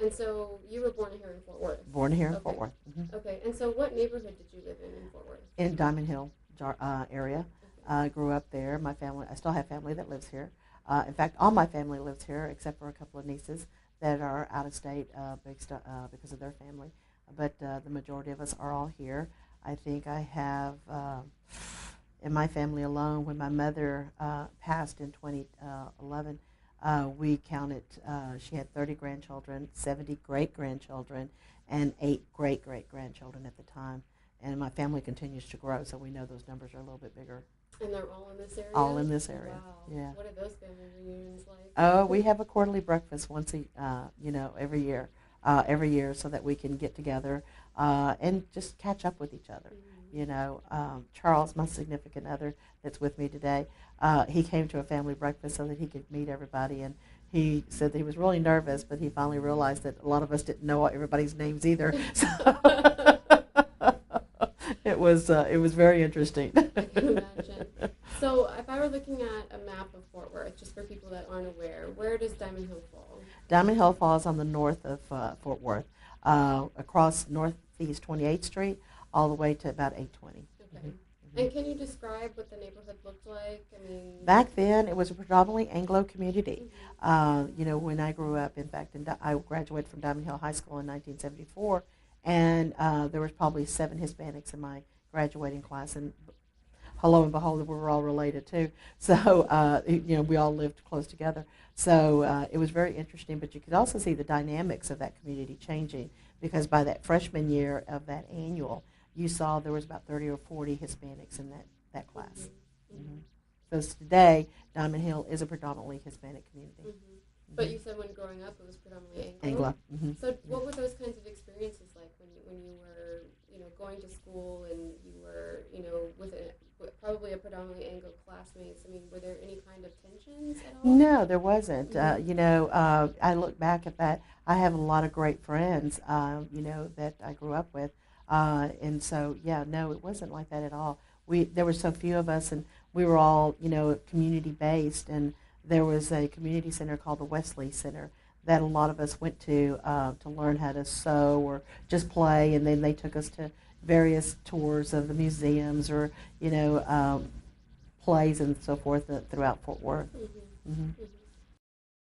And so you were born here in Fort Worth? Born here in Okay. Fort Worth. Okay. And so what neighborhood did you live in Fort Worth? In Diamond Hill area. Okay. I grew up there. My family, I still have family that lives here. In fact, all my family lives here except for a couple of nieces that are out of state because of their family. But the majority of us are all here. I think I have, in my family alone, when my mother passed in 2011, we counted, she had 30 grandchildren, 70 great-grandchildren, and 8 great-great-grandchildren at the time. And my family continues to grow, so we know those numbers are a little bit bigger. And they're all in this area? All in this area. Wow. Yeah. What are those family reunions like? Oh, we have a quarterly breakfast every year, so that we can get together and just catch up with each other. Charles, my significant other that's with me today, he came to a family breakfast so that he could meet everybody, and he said that he was really nervous, but he finally realized that a lot of us didn't know everybody's names either. So it was very interesting. I can imagine. So if I were looking at a map of Fort Worth, just for people that aren't aware, where does Diamond Hill fall? Diamond Hill falls on the north of Fort Worth, across Northeast 28th Street, all the way to about 820. Okay. Mm-hmm. And can you describe what the neighborhood looked like? I mean, back then, it was a predominantly Anglo community. Mm-hmm. When I grew up, in fact, I graduated from Diamond Hill High School in 1974, and there was probably 7 Hispanics in my graduating class, and hello and behold, we were all related too. So, we all lived close together. So it was very interesting, but you could also see the dynamics of that community changing, because by that freshman year of that annual, you saw there was about 30 or 40 Hispanics in that class. Mm-hmm. Mm-hmm. So today, Diamond Hill is a predominantly Hispanic community. Mm-hmm. But you said when growing up, it was predominantly Anglo. Anglo. Mm-hmm. So what were those kinds of experiences like when you were, going to school and you were, with probably a predominantly Anglo classmates? I mean, were there any kind of tensions at all? No, there wasn't. Mm-hmm. I look back at that. I have a lot of great friends, that I grew up with. And so, no, it wasn't like that at all. There were so few of us, and we were all, community-based, and there was a community center called the Wesley Center that a lot of us went to learn how to sew or just play, and then they took us to various tours of the museums or, plays and so forth throughout Fort Worth. Mm-hmm. Mm-hmm. Mm-hmm.